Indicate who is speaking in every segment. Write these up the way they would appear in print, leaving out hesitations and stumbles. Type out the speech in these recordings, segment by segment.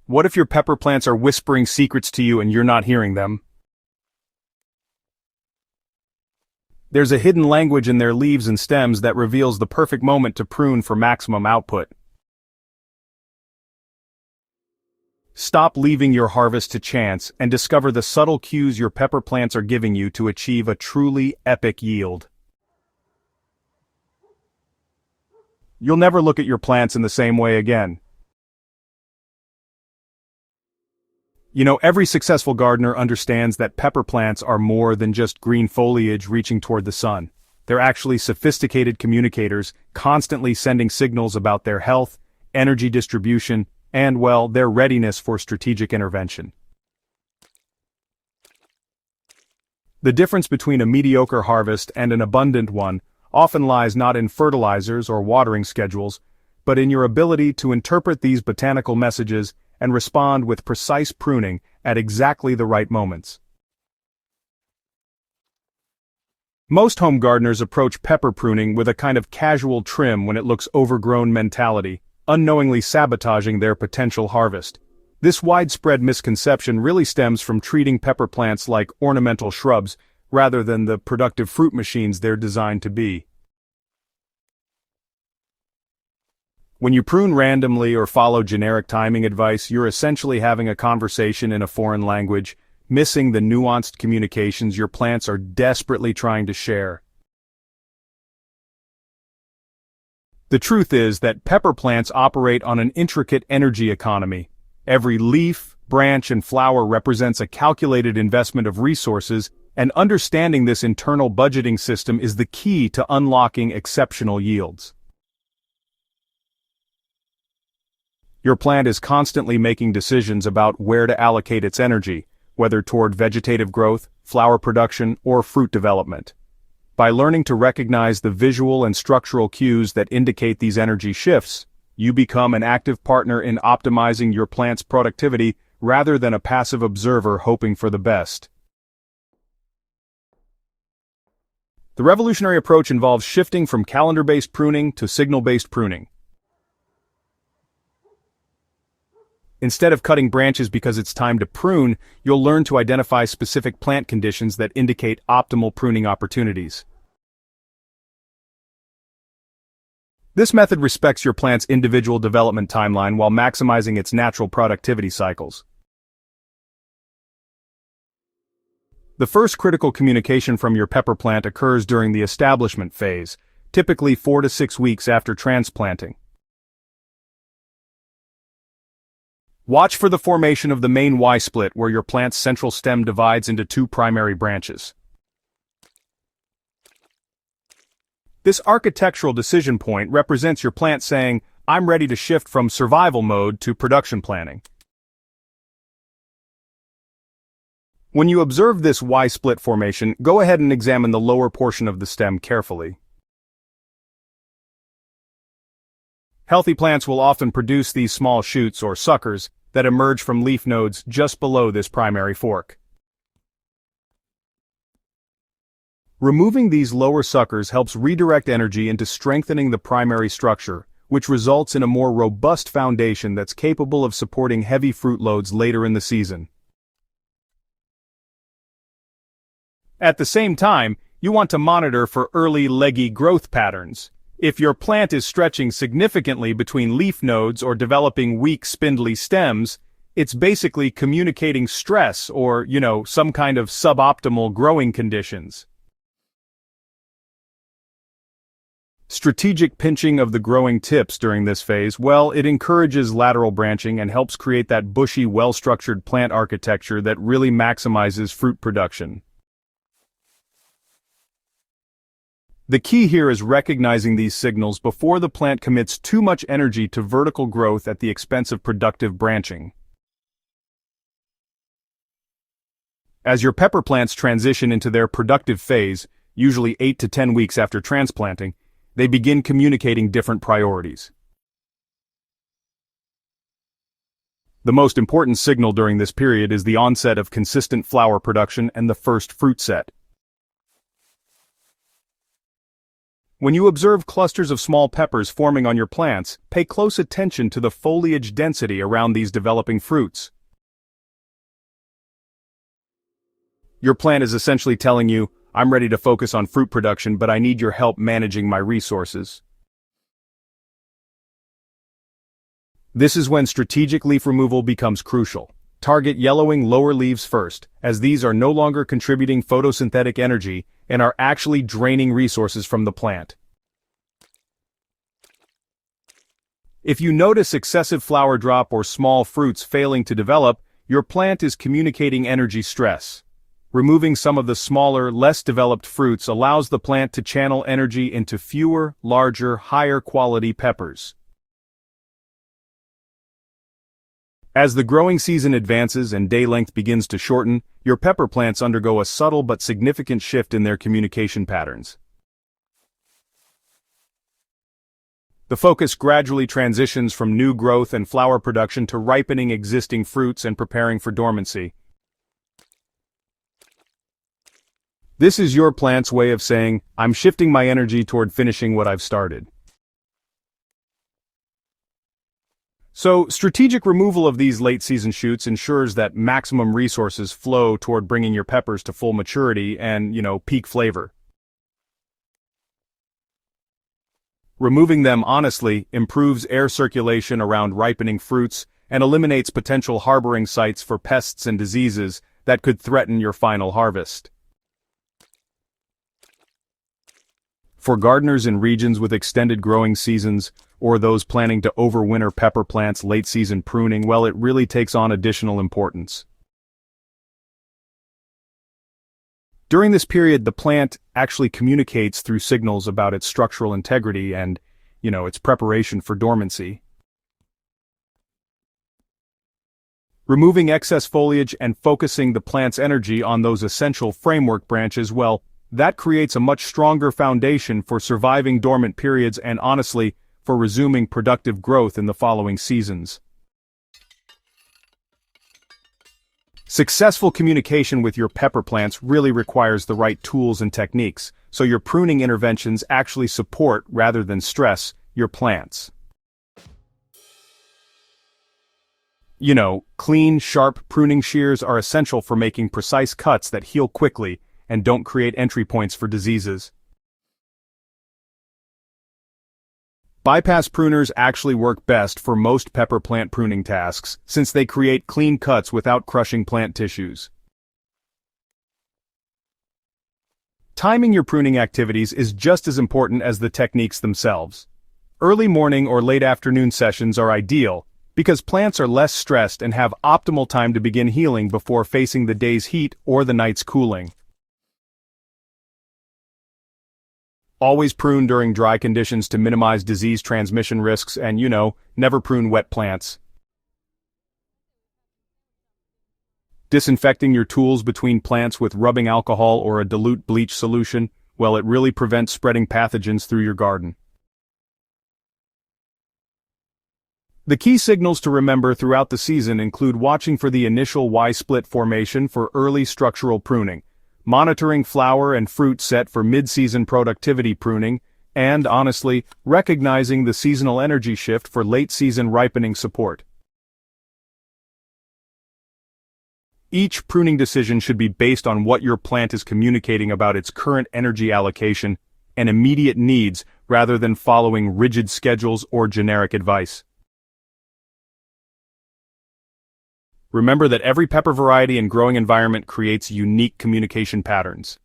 Speaker 1: What if your pepper plants are whispering secrets to you and you're not hearing them? There's a hidden language in their leaves and stems that reveals the perfect moment to prune for maximum output. Stop leaving your harvest to chance and discover the subtle cues your pepper plants are giving you to achieve a truly epic yield. You'll never look at your plants in the same way again. Every successful gardener understands that pepper plants are more than just green foliage reaching toward the sun. They're actually sophisticated communicators, constantly sending signals about their health, energy distribution, and, their readiness for strategic intervention. The difference between a mediocre harvest and an abundant one often lies not in fertilizers or watering schedules, but in your ability to interpret these botanical messages and respond with precise pruning at exactly the right moments. Most home gardeners approach pepper pruning with a kind of casual trim when it looks overgrown mentality, unknowingly sabotaging their potential harvest. This widespread misconception really stems from treating pepper plants like ornamental shrubs rather than the productive fruit machines they're designed to be. When you prune randomly or follow generic timing advice, you're essentially having a conversation in a foreign language, missing the nuanced communications your plants are desperately trying to share. The truth is that pepper plants operate on an intricate energy economy. Every leaf, branch, and flower represents a calculated investment of resources, and understanding this internal budgeting system is the key to unlocking exceptional yields. Your plant is constantly making decisions about where to allocate its energy, whether toward vegetative growth, flower production, or fruit development. By learning to recognize the visual and structural cues that indicate these energy shifts, you become an active partner in optimizing your plant's productivity rather than a passive observer hoping for the best. The revolutionary approach involves shifting from calendar-based pruning to signal-based pruning. Instead of cutting branches because it's time to prune, you'll learn to identify specific plant conditions that indicate optimal pruning opportunities. This method respects your plant's individual development timeline while maximizing its natural productivity cycles. The first critical communication from your pepper plant occurs during the establishment phase, typically 4 to 6 weeks after transplanting. Watch for the formation of the main Y-split where your plant's central stem divides into 2 primary branches. This architectural decision point represents your plant saying, "I'm ready to shift from survival mode to production planning." When you observe this Y-split formation, go ahead and examine the lower portion of the stem carefully. Healthy plants will often produce these small shoots or suckers that emerge from leaf nodes just below this primary fork. Removing these lower suckers helps redirect energy into strengthening the primary structure, which results in a more robust foundation that's capable of supporting heavy fruit loads later in the season. At the same time, you want to monitor for early leggy growth patterns. If your plant is stretching significantly between leaf nodes or developing weak spindly stems, it's basically communicating stress or, some kind of suboptimal growing conditions. Strategic pinching of the growing tips during this phase, it encourages lateral branching and helps create that bushy, well-structured plant architecture that really maximizes fruit production. The key here is recognizing these signals before the plant commits too much energy to vertical growth at the expense of productive branching. As your pepper plants transition into their productive phase, usually 8 to 10 weeks after transplanting, they begin communicating different priorities. The most important signal during this period is the onset of consistent flower production and the first fruit set. When you observe clusters of small peppers forming on your plants, pay close attention to the foliage density around these developing fruits. Your plant is essentially telling you, I'm ready to focus on fruit production, but I need your help managing my resources. This is when strategic leaf removal becomes crucial. Target yellowing lower leaves first, as these are no longer contributing photosynthetic energy and are actually draining resources from the plant. If you notice excessive flower drop or small fruits failing to develop, your plant is communicating energy stress. Removing some of the smaller, less developed fruits allows the plant to channel energy into fewer, larger, higher quality peppers. As the growing season advances and day length begins to shorten, your pepper plants undergo a subtle but significant shift in their communication patterns. The focus gradually transitions from new growth and flower production to ripening existing fruits and preparing for dormancy. This is your plant's way of saying, I'm shifting my energy toward finishing what I've started. So, strategic removal of these late-season shoots ensures that maximum resources flow toward bringing your peppers to full maturity and, peak flavor. Removing them honestly improves air circulation around ripening fruits and eliminates potential harboring sites for pests and diseases that could threaten your final harvest. For gardeners in regions with extended growing seasons, or those planning to overwinter pepper plants late-season pruning, well, it really takes on additional importance. During this period, the plant actually communicates through signals about its structural integrity and, its preparation for dormancy. Removing excess foliage and focusing the plant's energy on those essential framework branches, well, that creates a much stronger foundation for surviving dormant periods and, honestly, for resuming productive growth in the following seasons. Successful communication with your pepper plants really requires the right tools and techniques, so your pruning interventions actually support, rather than stress, your plants. Clean, sharp pruning shears are essential for making precise cuts that heal quickly and don't create entry points for diseases. Bypass pruners actually work best for most pepper plant pruning tasks, since they create clean cuts without crushing plant tissues. Timing your pruning activities is just as important as the techniques themselves. Early morning or late afternoon sessions are ideal, because plants are less stressed and have optimal time to begin healing before facing the day's heat or the night's cooling. Always prune during dry conditions to minimize disease transmission risks and, never prune wet plants. Disinfecting your tools between plants with rubbing alcohol or a dilute bleach solution, well, it really prevents spreading pathogens through your garden. The key signals to remember throughout the season include watching for the initial Y-split formation for early structural pruning, monitoring flower and fruit set for mid-season productivity pruning, and, honestly, recognizing the seasonal energy shift for late-season ripening support. Each pruning decision should be based on what your plant is communicating about its current energy allocation and immediate needs rather than following rigid schedules or generic advice. Remember that every pepper variety and growing environment creates unique communication patterns.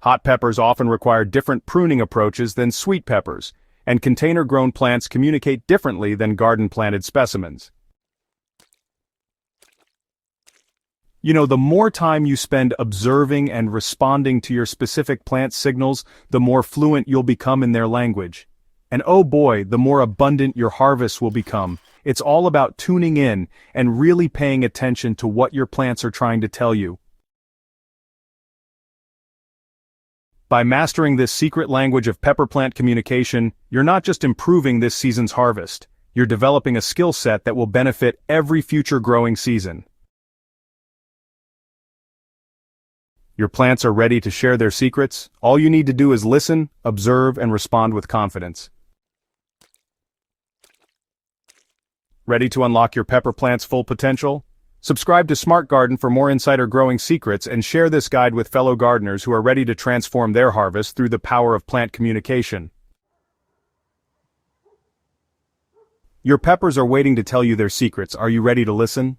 Speaker 1: Hot peppers often require different pruning approaches than sweet peppers, and container-grown plants communicate differently than garden-planted specimens. The more time you spend observing and responding to your specific plant signals, the more fluent you'll become in their language. And oh boy, the more abundant your harvests will become. It's all about tuning in and really paying attention to what your plants are trying to tell you. By mastering this secret language of pepper plant communication, you're not just improving this season's harvest, you're developing a skill set that will benefit every future growing season. Your plants are ready to share their secrets. All you need to do is listen, observe, and respond with confidence. Ready to unlock your pepper plant's full potential? Subscribe to Smart Garden for more insider growing secrets and share this guide with fellow gardeners who are ready to transform their harvest through the power of plant communication. Your peppers are waiting to tell you their secrets. Are you ready to listen?